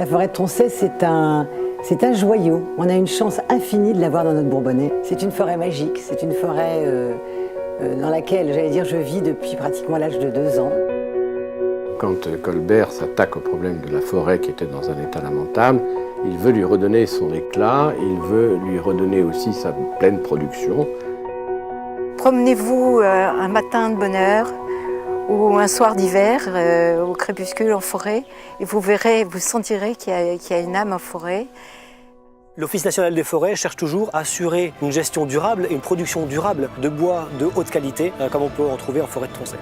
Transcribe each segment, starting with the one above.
La forêt de Tronchet, c'est un joyau. On a une chance infinie de l'avoir dans notre Bourbonnais. C'est une forêt magique, c'est une forêt dans laquelle, j'allais dire, je vis depuis pratiquement l'âge de 2 ans. Quand Colbert s'attaque au problème de la forêt qui était dans un état lamentable, il veut lui redonner son éclat, il veut lui redonner aussi sa pleine production. Promenez-vous un matin de bonne heure ou un soir d'hiver au crépuscule en forêt et vous verrez, vous sentirez qu'il y a une âme en forêt. L'Office national des forêts cherche toujours à assurer une gestion durable et une production durable de bois de haute qualité, comme on peut en trouver en forêt de Tronchet.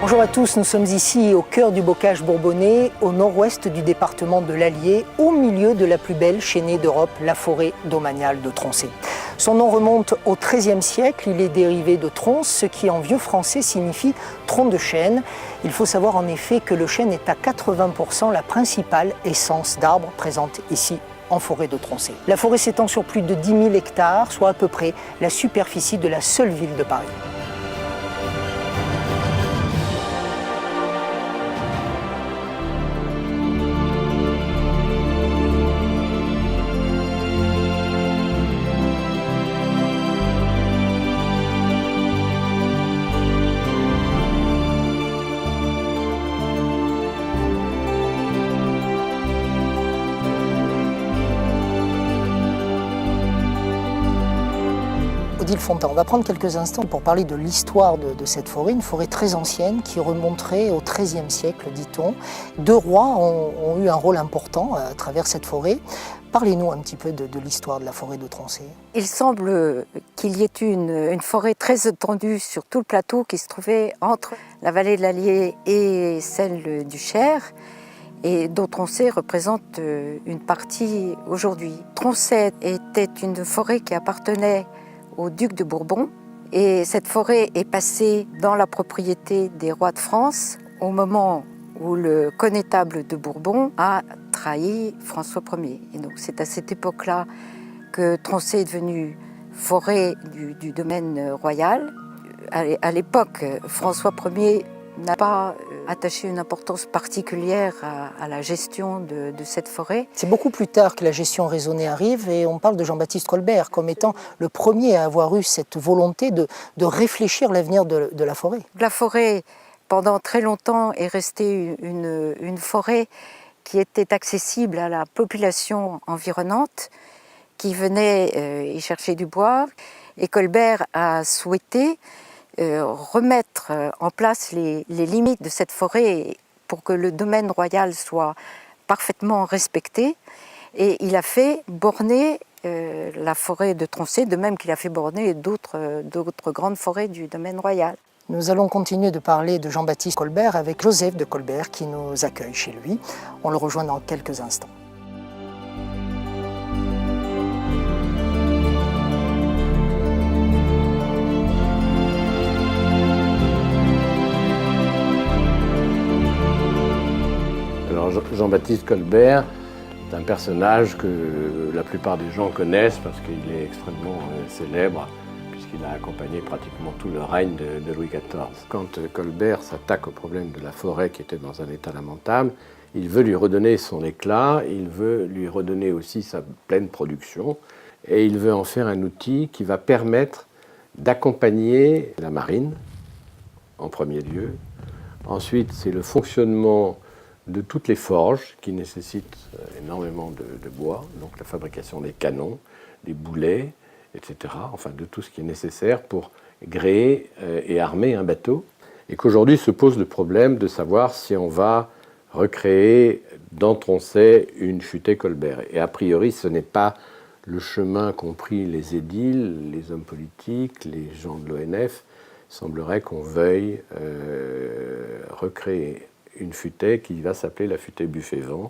Bonjour à tous, nous sommes ici au cœur du bocage bourbonnais, au nord-ouest du département de l'Allier, au milieu de la plus belle chaînée d'Europe, la forêt domaniale de Tronchet. Son nom remonte au XIIIe siècle, il est dérivé de tronce, ce qui en vieux français signifie tronc de chêne. Il faut savoir en effet que le chêne est à 80% la principale essence d'arbre présente ici en forêt de Tronchet. La forêt s'étend sur plus de 10 000 hectares, soit à peu près la superficie de la seule ville de Paris. Odile Fontan, on va prendre quelques instants pour parler de l'histoire de cette forêt, une forêt très ancienne qui remonterait au XIIIe siècle, dit-on. 2 rois ont eu un rôle important à travers cette forêt. Parlez-nous un petit peu de l'histoire de la forêt de Tronchet. Il semble qu'il y ait eu une forêt très étendue sur tout le plateau qui se trouvait entre la vallée de l'Allier et celle du Cher, et dont Tronchet représente une partie aujourd'hui. Tronchet était une forêt qui appartenait au duc de Bourbon, et cette forêt est passée dans la propriété des rois de France au moment où le connétable de Bourbon a trahi François Ier. Et donc c'est à cette époque-là que Tronchet est devenu forêt du domaine royal. À l'époque, François Ier n'a pas attaché une importance particulière à la gestion de cette forêt. C'est beaucoup plus tard que la gestion raisonnée arrive et on parle de Jean-Baptiste Colbert comme étant le premier à avoir eu cette volonté de réfléchir l'avenir de la forêt. La forêt, pendant très longtemps, est restée une forêt qui était accessible à la population environnante, qui venait y chercher du bois. Et Colbert a souhaité remettre en place les limites de cette forêt pour que le domaine royal soit parfaitement respecté. Et il a fait borner la forêt de Tronchet, de même qu'il a fait borner d'autres grandes forêts du domaine royal. Nous allons continuer de parler de Jean-Baptiste Colbert avec Joseph de Colbert qui nous accueille chez lui. On le rejoint dans quelques instants. Alors Jean-Baptiste Colbert est un personnage que la plupart des gens connaissent parce qu'il est extrêmement célèbre, puisqu'il a accompagné pratiquement tout le règne de Louis XIV. Quand Colbert s'attaque au problème de la forêt qui était dans un état lamentable, il veut lui redonner son éclat, il veut lui redonner aussi sa pleine production, et il veut en faire un outil qui va permettre d'accompagner la marine, en premier lieu. Ensuite, c'est le fonctionnement de toutes les forges qui nécessitent énormément de bois, donc la fabrication des canons, des boulets, etc., enfin de tout ce qui est nécessaire pour gréer et armer un bateau, et qu'aujourd'hui se pose le problème de savoir si on va recréer dans Tronchet une futaie Colbert. Et a priori, ce n'est pas le chemin qu'ont pris les édiles, les hommes politiques, les gens de l'ONF. Il semblerait qu'on veuille recréer une futaie qui va s'appeler la futaie Buffet-Vent,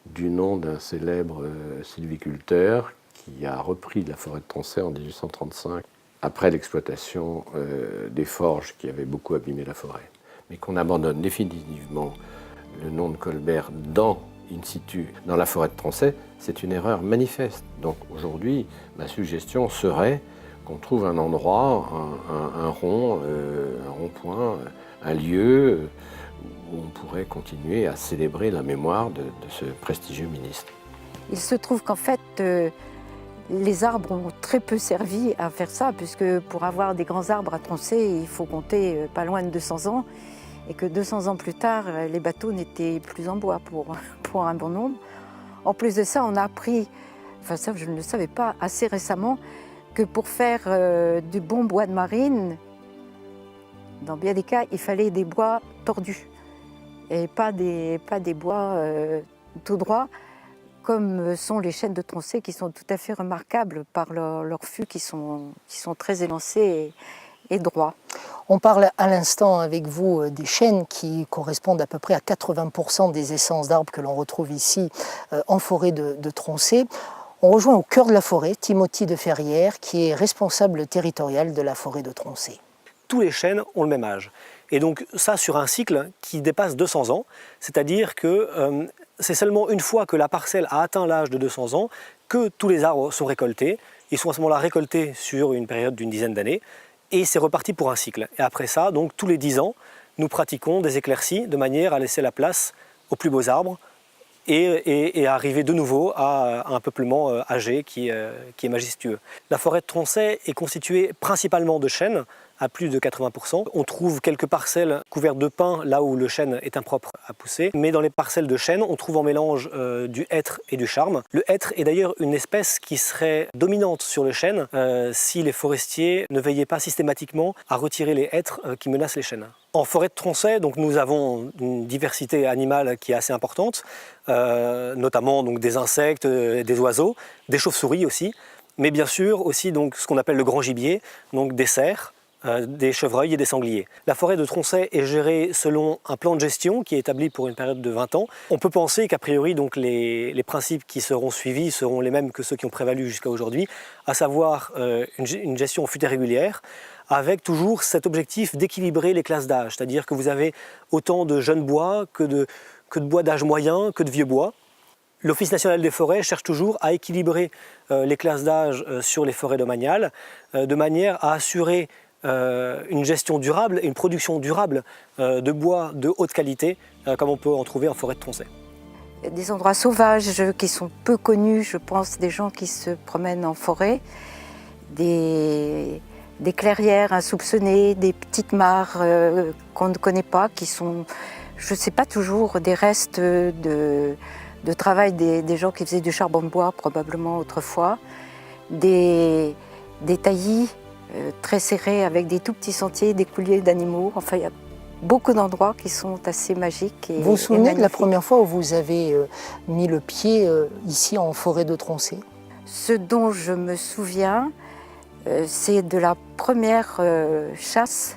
du nom d'un célèbre sylviculteur qui a repris la forêt de Tronchet en 1835, après l'exploitation des forges qui avaient beaucoup abîmé la forêt. Mais qu'on abandonne définitivement le nom de Colbert in situ dans la forêt de Tronchet, c'est une erreur manifeste. Donc aujourd'hui, ma suggestion serait qu'on trouve un endroit, un rond-point, un lieu où on pourrait continuer à célébrer la mémoire de ce prestigieux ministre. Il se trouve qu'en fait, les arbres ont très peu servi à faire ça, puisque pour avoir des grands arbres à troncer, il faut compter pas loin de 200 ans, et que 200 ans plus tard, les bateaux n'étaient plus en bois pour un bon nombre. En plus de ça, on a appris, enfin ça je ne le savais pas, assez récemment, que pour faire du bon bois de marine, dans bien des cas, il fallait des bois tordus, et pas des bois tout droits, comme sont les chênes de Troncé, qui sont tout à fait remarquables par leurs fûts qui sont très élancés et droits. On parle à l'instant avec vous des chênes qui correspondent à peu près à 80% des essences d'arbres que l'on retrouve ici en forêt de Troncé. On rejoint au cœur de la forêt Timothy de Ferrières, qui est responsable territorial de la forêt de Troncé. Tous les chênes ont le même âge. Et donc ça sur un cycle qui dépasse 200 ans, c'est-à-dire que c'est seulement une fois que la parcelle a atteint l'âge de 200 ans que tous les arbres sont récoltés. Ils sont à ce moment-là récoltés sur une période d'une dizaine d'années et c'est reparti pour un cycle. Et après ça, donc tous les 10 ans, nous pratiquons des éclaircies de manière à laisser la place aux plus beaux arbres et à arriver de nouveau à un peuplement âgé qui est majestueux. La forêt de Troncé est constituée principalement de chênes, à plus de 80%. On trouve quelques parcelles couvertes de pins là où le chêne est impropre à pousser, mais dans les parcelles de chêne, on trouve en mélange du hêtre et du charme. Le hêtre est d'ailleurs une espèce qui serait dominante sur le chêne si les forestiers ne veillaient pas systématiquement à retirer les hêtres qui menacent les chênes. En forêt de Troncé, donc, nous avons une diversité animale qui est assez importante, notamment donc, des insectes, des oiseaux, des chauves-souris aussi, mais bien sûr aussi donc, ce qu'on appelle le grand gibier, donc des cerfs, des chevreuils et des sangliers. La forêt de Troncé est gérée selon un plan de gestion qui est établi pour une période de 20 ans. On peut penser qu'a priori donc, les principes qui seront suivis seront les mêmes que ceux qui ont prévalu jusqu'à aujourd'hui, à savoir une gestion fut et régulière, avec toujours cet objectif d'équilibrer les classes d'âge, c'est-à-dire que vous avez autant de jeunes bois que de bois d'âge moyen, que de vieux bois. L'Office national des forêts cherche toujours à équilibrer les classes d'âge sur les forêts domaniales, de manière à assurer une gestion durable et une production durable de bois de haute qualité, comme on peut en trouver en forêt de Troncé. Des endroits sauvages qui sont peu connus, je pense, des gens qui se promènent en forêt, des clairières insoupçonnées, des petites mares qu'on ne connaît pas, qui sont, je ne sais pas, toujours des restes de travail des gens qui faisaient du charbon de bois, probablement autrefois, des taillis très serrés avec des tout petits sentiers, des couliers d'animaux. Enfin, il y a beaucoup d'endroits qui sont assez magiques. Vous vous souvenez de la première fois où vous avez mis le pied ici en forêt de Troncé? Ce dont je me souviens, c'est de la première chasse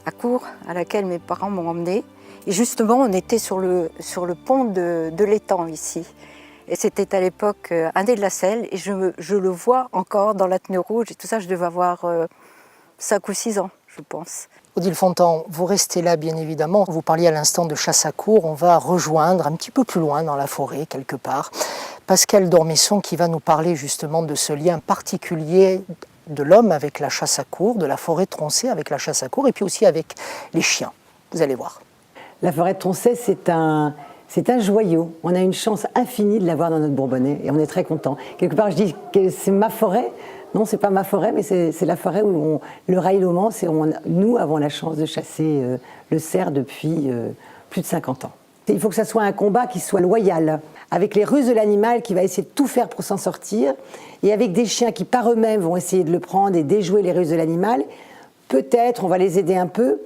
à courre à laquelle mes parents m'ont emmenée. Et justement, on était sur le pont de l'étang ici. Et c'était à l'époque Indé de la Selle, et je le vois encore dans la tenue rouge, et tout ça, je devais avoir 5 ou 6 ans, je pense. Odile Fontan, vous restez là bien évidemment. Vous parliez à l'instant de chasse à courre. On va rejoindre un petit peu plus loin dans la forêt, quelque part, Pascal Dormesson qui va nous parler justement de ce lien particulier de l'homme avec la chasse à courre, de la forêt de Troncé avec la chasse à courre, et puis aussi avec les chiens. Vous allez voir. La forêt de Troncé, c'est un joyau. On a une chance infinie de l'avoir dans notre Bourbonnais et on est très content. Quelque part, je dis que c'est ma forêt. Non, c'est pas ma forêt, mais c'est la forêt où le Rail-au-Mans, nous avons la chance de chasser le cerf depuis plus de 50 ans. Il faut que ça soit un combat qui soit loyal, avec les ruses de l'animal qui va essayer de tout faire pour s'en sortir, et avec des chiens qui par eux-mêmes vont essayer de le prendre et déjouer les ruses de l'animal. Peut-être on va les aider un peu,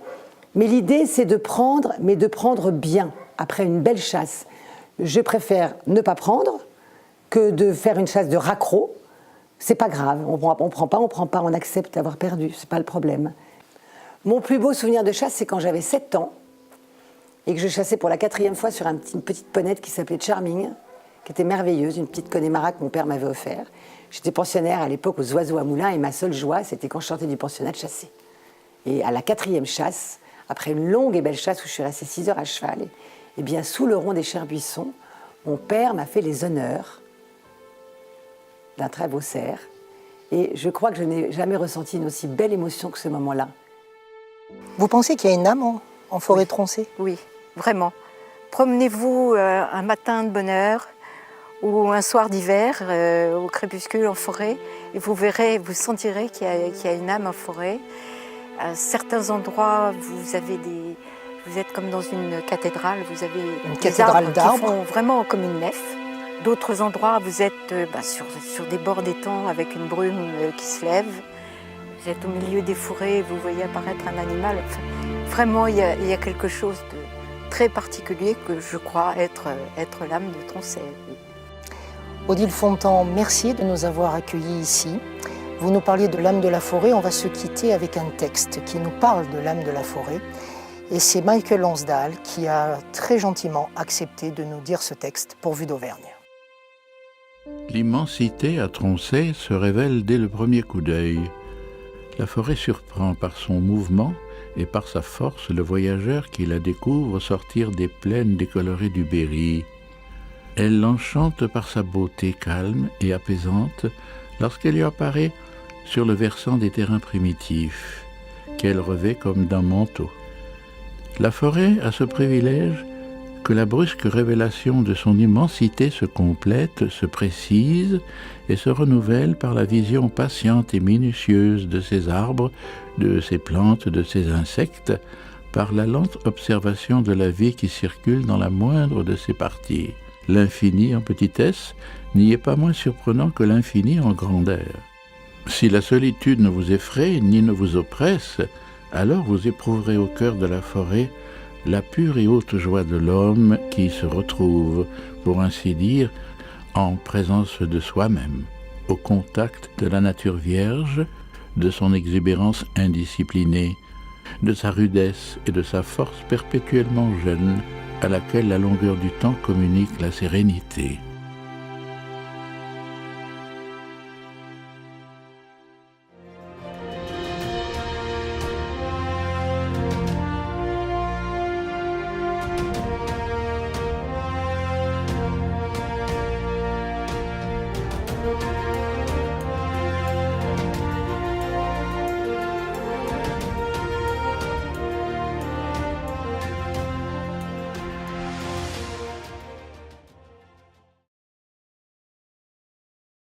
mais l'idée c'est de prendre, mais de prendre bien, après une belle chasse. Je préfère ne pas prendre que de faire une chasse de raccro. C'est pas grave, on prend pas, on accepte d'avoir perdu, c'est pas le problème. Mon plus beau souvenir de chasse, c'est quand j'avais 7 ans et que je chassais pour la 4e fois sur une petite ponette qui s'appelait Charming, qui était merveilleuse, une petite Connemara que mon père m'avait offert. J'étais pensionnaire à l'époque aux Oiseaux à Moulins et ma seule joie, c'était quand je sortais du pensionnat de chasser. Et à la 4e chasse, après une longue et belle chasse où je suis restée 6 heures à cheval, et bien sous le rond des Cherbuissons, mon père m'a fait les honneurs d'un très beau cerf. Et je crois que je n'ai jamais ressenti une aussi belle émotion que ce moment-là. Vous pensez qu'il y a une âme en forêt de Troncé? Oui, vraiment. Promenez-vous un matin de bonne heure ou un soir d'hiver au crépuscule en forêt et vous verrez, vous sentirez qu'il y a une âme en forêt. À certains endroits, vous êtes comme dans une cathédrale, vous avez Une des cathédrale d'arbres. qui font vraiment comme une nef. D'autres endroits, vous êtes sur des bords d'étang avec une brume qui se lève. Vous êtes au milieu des forêts, vous voyez apparaître un animal. Enfin, vraiment, il y a quelque chose de très particulier que je crois être l'âme de Tronchet. Odile Fontan, merci de nous avoir accueillis ici. Vous nous parliez de l'âme de la forêt, on va se quitter avec un texte qui nous parle de l'âme de la forêt. Et c'est Michael Lonsdal qui a très gentiment accepté de nous dire ce texte pour Vue d'Auvergne. L'immensité à Tronchet se révèle dès le premier coup d'œil. La forêt surprend par son mouvement et par sa force le voyageur qui la découvre sortir des plaines décolorées du Berry. Elle l'enchante par sa beauté calme et apaisante lorsqu'elle lui apparaît sur le versant des terrains primitifs, qu'elle revêt comme d'un manteau. La forêt a ce privilège que la brusque révélation de son immensité se complète, se précise et se renouvelle par la vision patiente et minutieuse de ses arbres, de ses plantes, de ses insectes, par la lente observation de la vie qui circule dans la moindre de ses parties. L'infini en petitesse n'y est pas moins surprenant que l'infini en grandeur. Si la solitude ne vous effraie ni ne vous oppresse, alors vous éprouverez au cœur de la forêt la pure et haute joie de l'homme qui se retrouve, pour ainsi dire, en présence de soi-même, au contact de la nature vierge, de son exubérance indisciplinée, de sa rudesse et de sa force perpétuellement jeune, à laquelle la longueur du temps communique la sérénité.